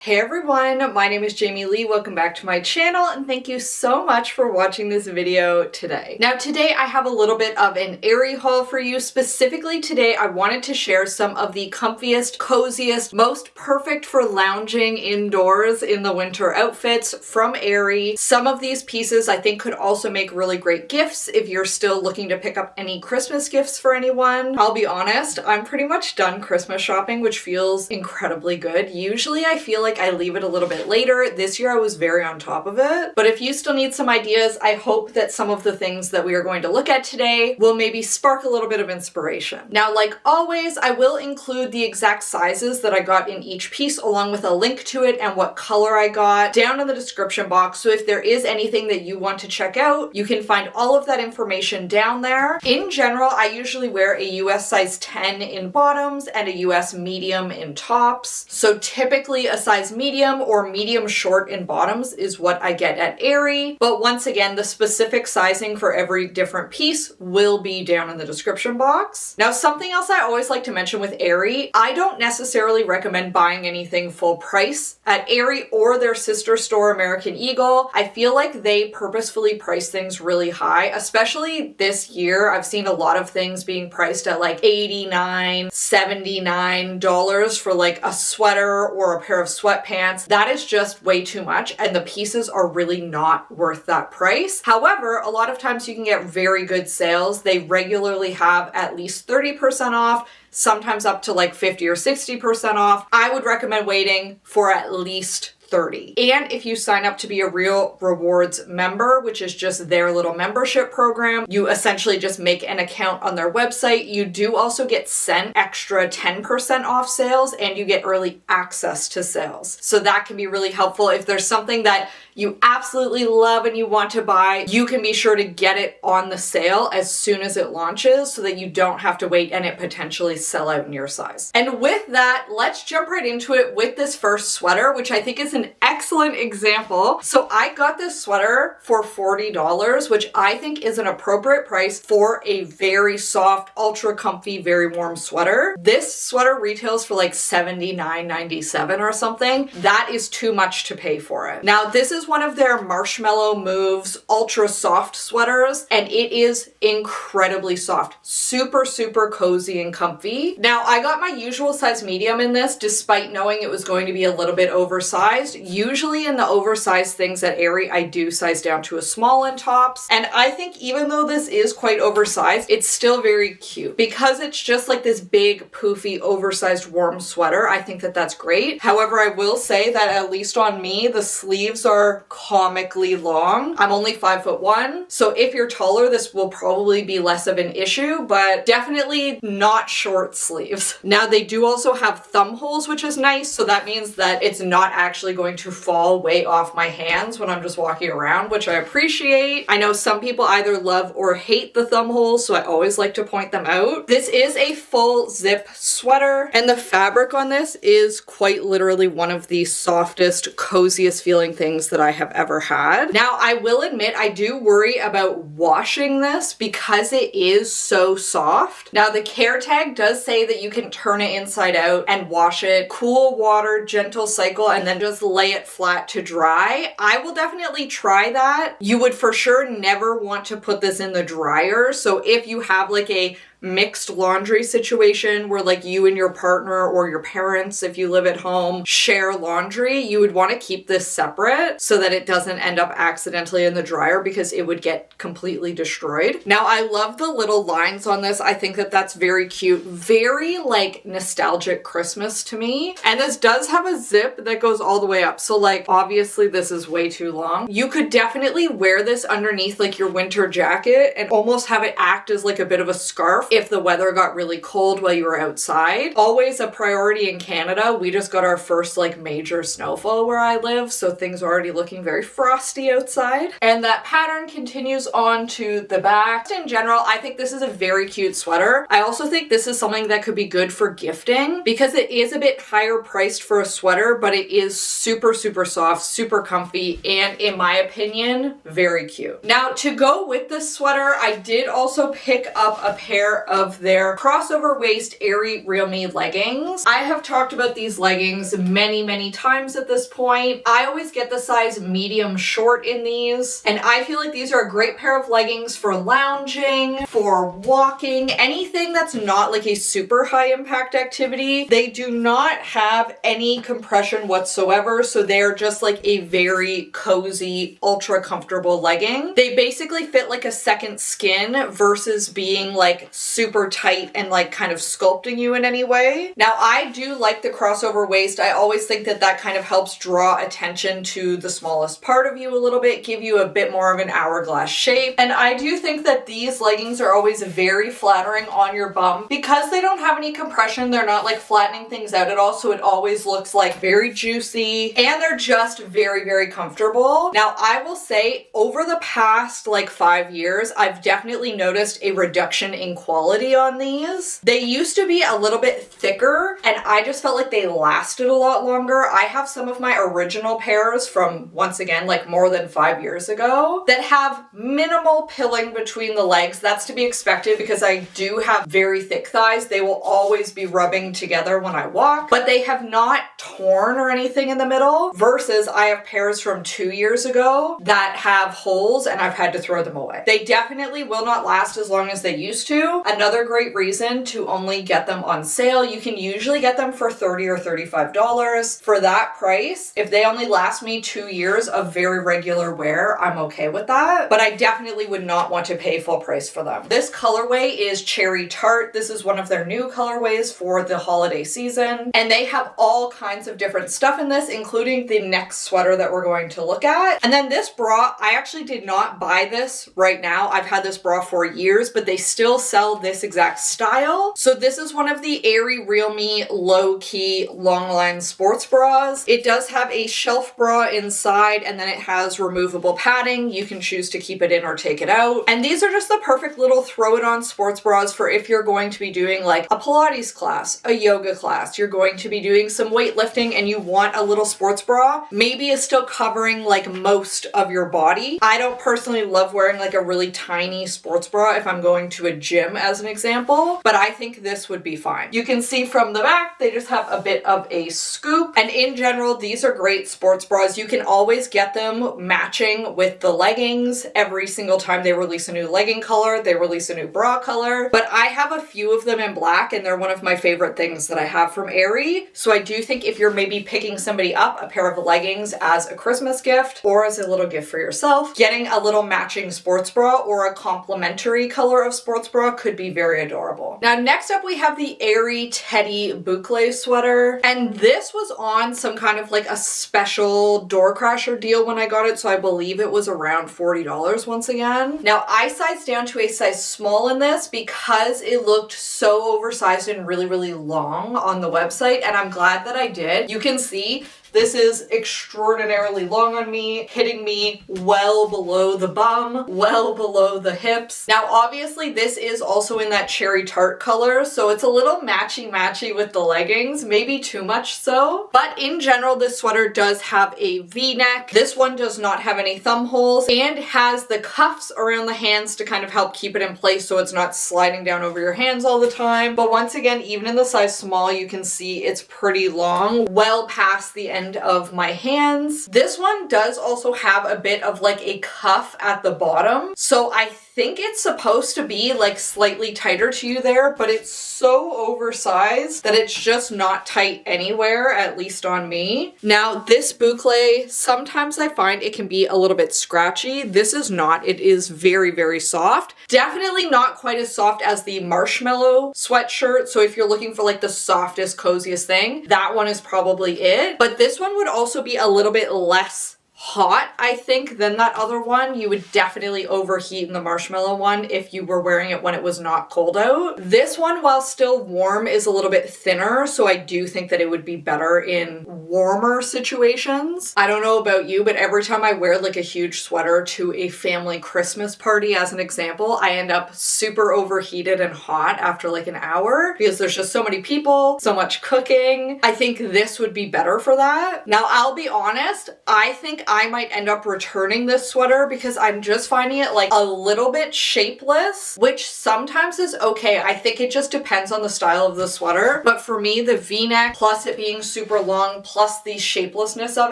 Hey everyone, my name is Jamie Lee. Welcome back to my channel and thank you so much for watching this video today. Now today I have a little bit of an Aerie haul for you. Specifically today I wanted to share some of the comfiest, coziest, most perfect for lounging indoors in the winter outfits from Aerie. Some of these pieces I think could also make really great gifts if you're still looking to pick up any Christmas gifts for anyone. I'll be honest, I'm pretty much done Christmas shopping, which feels incredibly good. Usually I feel like I leave it a little bit later. This year I was very on top of it. But if you still need some ideas, I hope that some of the things that we are going to look at today will maybe spark a little bit of inspiration. Now, like always, I will include the exact sizes that I got in each piece along with a link to it and what color I got down in the description box. So if there is anything that you want to check out, you can find all of that information down there. In general, I usually wear a US size 10 in bottoms and a US medium in tops. So typically a size medium or medium short in bottoms is what I get at Aerie. But once again, the specific sizing for every different piece will be down in the description box. Now, something else I always like to mention with Aerie, I don't necessarily recommend buying anything full price at Aerie or their sister store, American Eagle. I feel like they purposefully price things really high, especially this year. I've seen a lot of things being priced at like $89, $79 for like a sweater or a pair of sweatpants. That is just way too much and the pieces are really not worth that price. However, a lot of times you can get very good sales. They regularly have at least 30% off, sometimes up to like 50 or 60% off. I would recommend waiting for at least 30. And if you sign up to be a Real Rewards member, which is just their little membership program, you essentially just make an account on their website. You do also get sent extra 10% off sales and you get early access to sales. So that can be really helpful. If there's something that you absolutely love and you want to buy, you can be sure to get it on the sale as soon as it launches so that you don't have to wait and it potentially sell out in your size. And with that, let's jump right into it with this first sweater, which I think is an excellent example. So I got this sweater for $40, which I think is an appropriate price for a very soft, ultra comfy, very warm sweater. This sweater retails for like $79.97 or something. That is too much to pay for it. Now, this is one of their Marshmallow Moves ultra soft sweaters, and it is incredibly soft. Super, super cozy and comfy. Now, I got my usual size medium in this, despite knowing it was going to be a little bit oversized. Usually in the oversized things at Aerie, I do size down to a small in tops. And I think even though this is quite oversized, it's still very cute. Because it's just like this big, poofy, oversized warm sweater, I think that that's great. However, I will say that at least on me, the sleeves are comically long. I'm only 5'1", so if you're taller, this will probably be less of an issue, but definitely not short sleeves. Now, they do also have thumb holes, which is nice, so that means that it's not actually going to fall way off my hands when I'm just walking around, which I appreciate. I know some people either love or hate the thumb holes, so I always like to point them out. This is a full zip sweater, and the fabric on this is quite literally one of the softest, coziest feeling things that I have ever had. Now, I will admit I do worry about washing this because it is so soft. Now, the care tag does say that you can turn it inside out and wash it, cool water, gentle cycle, and then just lay it flat to dry. I will definitely try that. You would for sure never want to put this in the dryer. So if you have like a mixed laundry situation where like you and your partner or your parents, if you live at home, share laundry, you would want to keep this separate so that it doesn't end up accidentally in the dryer because it would get completely destroyed. Now, I love the little lines on this. I think that that's very cute. Very like nostalgic Christmas to me. And this does have a zip that goes all the way up. So like obviously this is way too long. You could definitely wear this underneath like your winter jacket and almost have it act as like a bit of a scarf if the weather got really cold while you were outside. Always a priority in Canada. We just got our first like major snowfall where I live, so things are already looking very frosty outside. And that pattern continues on to the back. In general, I think this is a very cute sweater. I also think this is something that could be good for gifting because it is a bit higher priced for a sweater, but it is super, super soft, super comfy, and in my opinion, very cute. Now, to go with this sweater, I did also pick up a pair pair of their crossover waist Aerie Real Me leggings. I have talked about these leggings many times at this point. I always get the size medium short in these, and I feel like these are a great pair of leggings for lounging, for walking, anything that's not like a super high impact activity. They do not have any compression whatsoever, so they're just like a very cozy, ultra comfortable legging. They basically fit like a second skin versus being like super tight and like kind of sculpting you in any way. Now, I do like the crossover waist. I always think that that kind of helps draw attention to the smallest part of you a little bit, give you a bit more of an hourglass shape. And I do think that these leggings are always very flattering on your bum because they don't have any compression. They're not like flattening things out at all, so it always looks like very juicy, and they're just very comfortable. Now, I will say over the past like 5 years, I've definitely noticed a reduction in quality on these. They used to be a little bit thicker, and I just felt like they lasted a lot longer. I have some of my original pairs from, once again, like more than 5 years ago that have minimal pilling between the legs. That's to be expected because I do have very thick thighs. They will always be rubbing together when I walk, but they have not torn or anything in the middle, versus I have pairs from 2 years ago that have holes and I've had to throw them away. They definitely will not last as long as they used to. Another great reason to only get them on sale, you can usually get them for $30 or $35. For that price, if they only last me 2 years of very regular wear, I'm okay with that, but I definitely would not want to pay full price for them. This colorway is Cherry Tart. This is one of their new colorways for the holiday season, and they have all kinds of different stuff in this, including the next sweater that we're going to look at. And then this bra, I actually did not buy this right now. I've had this bra for years, but they still sell this exact style. So this is one of the Aerie Real Me low-key long line sports bras. It does have a shelf bra inside, and then it has removable padding. You can choose to keep it in or take it out. And these are just the perfect little throw it on sports bras for if you're going to be doing like a Pilates class, a yoga class, you're going to be doing some weightlifting and you want a little sports bra. Maybe it's still covering like most of your body. I don't personally love wearing like a really tiny sports bra if I'm going to a gym as an example, but I think this would be fine. You can see from the back, they just have a bit of a scoop, and in general, these are great sports bras. You can always get them matching with the leggings. Every single time they release a new legging color, they release a new bra color, but I have a few of them in black, and they're one of my favorite things that I have from Aerie. So I do think if you're maybe picking somebody up a pair of leggings as a Christmas gift or as a little gift for yourself, getting a little matching sports bra or a complementary color of sports bra could be very adorable. Now, next up we have the Aerie Teddy Boucle sweater, and this was on some kind of like a special door crasher deal when I got it, so I believe it was around $40 once again. Now, I sized down to a size small in this because it looked so oversized and really long on the website, and I'm glad that I did. You can see this is extraordinarily long on me, hitting me well below the bum, well below the hips. Now, obviously, this is also in that Cherry Tart color, so it's a little matchy with the leggings, maybe too much so. But in general, this sweater does have a V-neck. This one does not have any thumb holes and has the cuffs around the hands to kind of help keep it in place so it's not sliding down over your hands all the time. But once again, even in the size small, you can see it's pretty long, well past the end of my hands. This one does also have a bit of like a cuff at the bottom, so I think it's supposed to be like slightly tighter to you there, but it's so oversized that it's just not tight anywhere, at least on me. Now, this boucle, sometimes I find it can be a little bit scratchy. This is not. It is very soft. Definitely not quite as soft as the Marshmallow sweatshirt, so if you're looking for like the softest, coziest thing, that one is probably it. But this one would also be a little bit less hot, I think, than that other one. You would definitely overheat in the Marshmallow one if you were wearing it when it was not cold out. This one, while still warm, is a little bit thinner, so I do think that it would be better in warmer situations. I don't know about you, but every time I wear like a huge sweater to a family Christmas party, as an example, I end up super overheated and hot after like an hour because there's just so many people, so much cooking. I think this would be better for that. Now, I'll be honest, I think I might end up returning this sweater because I'm just finding it like a little bit shapeless, which sometimes is okay. I think it just depends on the style of the sweater. But for me, the V-neck plus it being super long plus the shapelessness of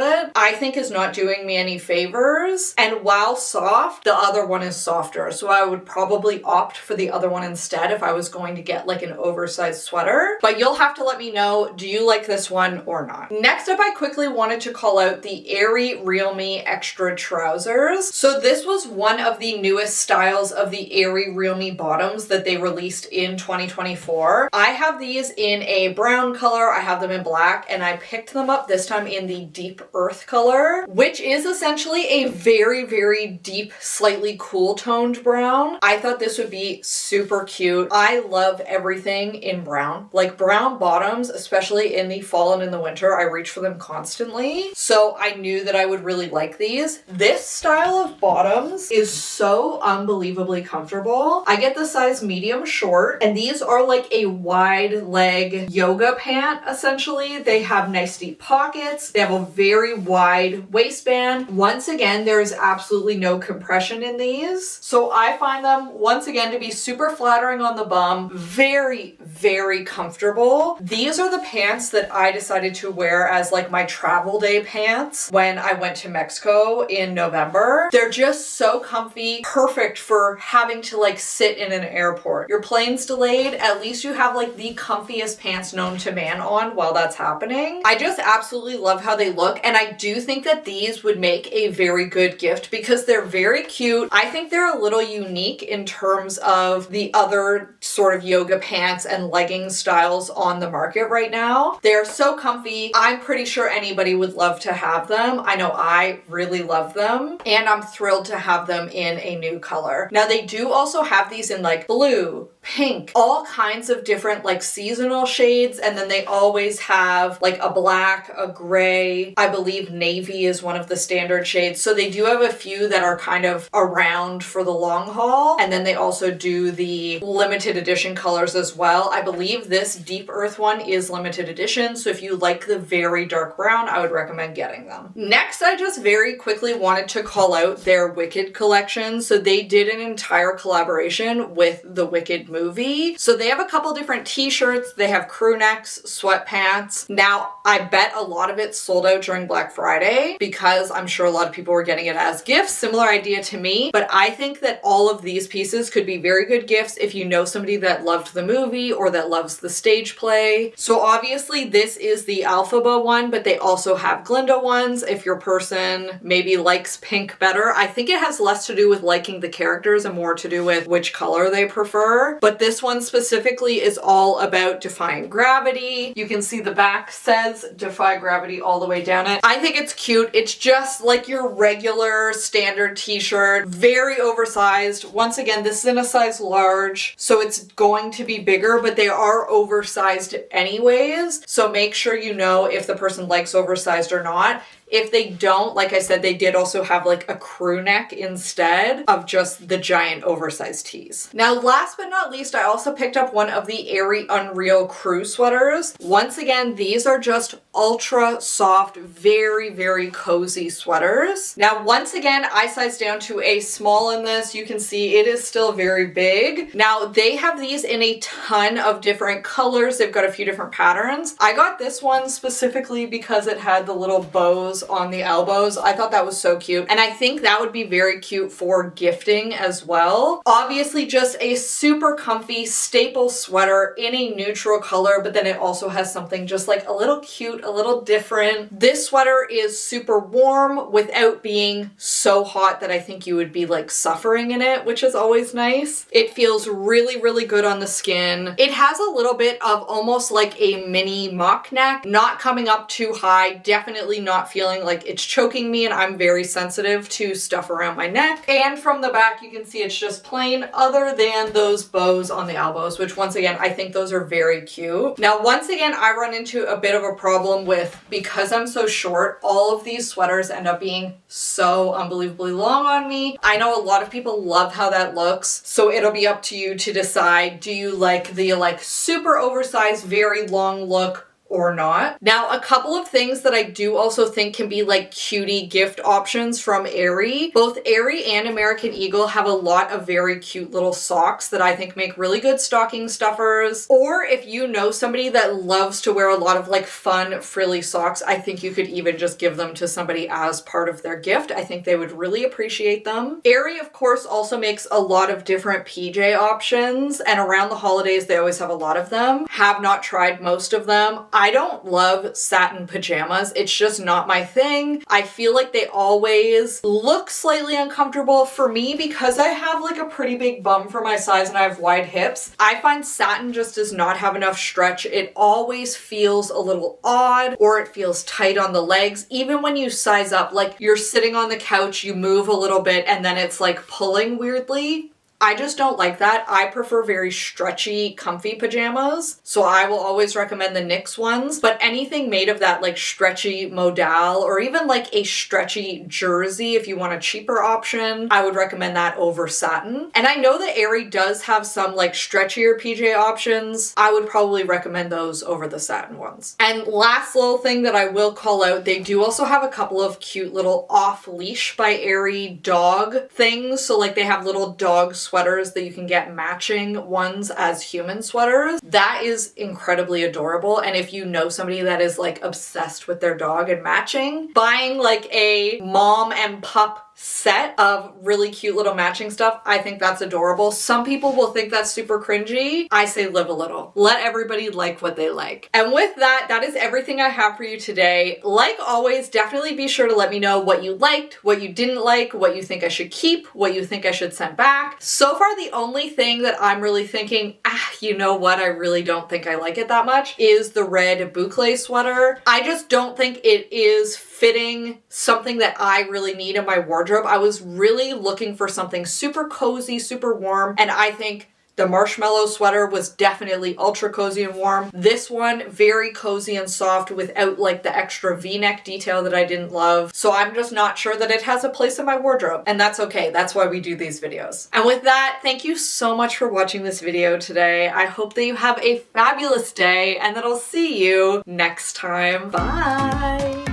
it, I think is not doing me any favors. And while soft, the other one is softer. So I would probably opt for the other one instead if I was going to get like an oversized sweater. But you'll have to let me know, do you like this one or not? Next up, I quickly wanted to call out the Aerie Real Me Xtra trousers. So this was one of the newest styles of the Aerie Real Me bottoms that they released in 2024. I have these in a brown color, I have them in black, and I picked them up this time in the deep earth color, which is essentially a very, very deep, slightly cool toned brown. I thought this would be super cute. I love everything in brown. Like brown bottoms, especially in the fall and in the winter, I reach for them constantly. So I knew that I would really like these. This style of bottoms is so unbelievably comfortable. I get the size medium short, and these are like a wide leg yoga pant, essentially. They have nice deep pockets. They have a very wide waistband. Once again, there's absolutely no compression in these. So I find them, once again, to be super flattering on the bum. Very, very comfortable. These are the pants that I decided to wear as like my travel day pants when I went to Mexico in November. They're just so comfy, perfect for having to like sit in an airport. Your plane's delayed, at least you have like the comfiest pants known to man on while that's happening. I just absolutely love how they look, and I do think that these would make a very good gift because they're very cute. I think they're a little unique in terms of the other sort of yoga pants and leggings styles on the market right now. They're so comfy. I'm pretty sure anybody would love to have them. I know I really love them, and I'm thrilled to have them in a new color. Now they do also have these in like blue, pink, all kinds of different like seasonal shades, and then they always have like a black, a gray, I believe navy is one of the standard shades. So they do have a few that are kind of around for the long haul, and then they also do the limited edition colors as well. I believe this deep earth one is limited edition, so if you like the very dark brown, I would recommend getting them. Next, I just very quickly wanted to call out their Wicked collection. So they did an entire collaboration with the Wicked movie. So they have a couple different t-shirts, they have crew necks, sweatpants. Now, I bet a lot of it sold out during Black Friday because I'm sure a lot of people were getting it as gifts. Similar idea to me, but I think that all of these pieces could be very good gifts if you know somebody that loved the movie or that loves the stage play. So obviously this is the Alphaba one, but they also have Glinda ones if your person maybe likes pink better. I think it has less to do with liking the characters and more to do with which color they prefer. But this one specifically is all about defying gravity. You can see the back says defy gravity all the way down it. I think it's cute. It's just like your regular standard t-shirt, very oversized. Once again, this is in a size large, so it's going to be bigger, but they are oversized anyways. So make sure you know if the person likes oversized or not. If they don't, like I said, they did also have like a crew neck instead of just the giant oversized tees. Now, last but not least, I also picked up one of the Aerie Unreal crew sweaters. Once again, these are just ultra soft, very, very cozy sweaters. Now, once again, I sized down to a small in this. You can see it is still very big. Now, they have these in a ton of different colors. They've got a few different patterns. I got this one specifically because it had the little bows on the elbows. I thought that was so cute, and I think that would be very cute for gifting as well. Obviously just a super comfy staple sweater in a neutral color, but then it also has something just like a little cute, a little different. This sweater is super warm without being so hot that I think you would be like suffering in it, which is always nice. It feels really, really good on the skin. It has a little bit of almost like a mini mock neck, not coming up too high, definitely not feeling like it's choking me, and I'm very sensitive to stuff around my neck. And from the back, you can see it's just plain other than those bows on the elbows, which once again, I think those are very cute. Now, once again, I run into a bit of a problem with, because I'm so short, all of these sweaters end up being so unbelievably long on me. I know a lot of people love how that looks, so it'll be up to you to decide, do you like the like super oversized, very long look, or not. Now, a couple of things that I do also think can be like cutie gift options from Aerie. Both Aerie and American Eagle have a lot of very cute little socks that I think make really good stocking stuffers. Or if you know somebody that loves to wear a lot of like fun frilly socks, I think you could even just give them to somebody as part of their gift. I think they would really appreciate them. Aerie, of course, also makes a lot of different PJ options, and around the holidays they always have a lot of them. Have not tried most of them. I don't love satin pajamas. It's just not my thing. I feel like they always look slightly uncomfortable for me because I have like a pretty big bum for my size and I have wide hips. I find satin just does not have enough stretch. It always feels a little odd, or it feels tight on the legs. Even when you size up, like you're sitting on the couch, you move a little bit and then it's like pulling weirdly. I just don't like that. I prefer very stretchy, comfy pajamas. So I will always recommend the NYX ones, but anything made of that like stretchy modal or even like a stretchy jersey, if you want a cheaper option, I would recommend that over satin. And I know that Aerie does have some like stretchier PJ options. I would probably recommend those over the satin ones. And last little thing that I will call out, they do also have a couple of cute little off leash by Aerie dog things. So like they have little dog sweaters that you can get matching ones as human sweaters. That is incredibly adorable. And if you know somebody that is like obsessed with their dog and matching, buying like a mom and pup set of really cute little matching stuff, I think that's adorable. Some people will think that's super cringy. I say live a little. Let everybody like what they like. And with that, that is everything I have for you today. Like always, definitely be sure to let me know what you liked, what you didn't like, what you think I should keep, what you think I should send back. So far, the only thing that I'm really thinking, you know what, I really don't think I like it that much, is the red boucle sweater. I just don't think it is fitting something that I really need in my wardrobe. I was really looking for something super cozy, super warm, and I think the Marshmallow sweater was definitely ultra cozy and warm. This one, very cozy and soft without like the extra V-neck detail that I didn't love. So I'm just not sure that it has a place in my wardrobe, and that's okay. That's why we do these videos. And with that, thank you so much for watching this video today. I hope that you have a fabulous day and that I'll see you next time. Bye!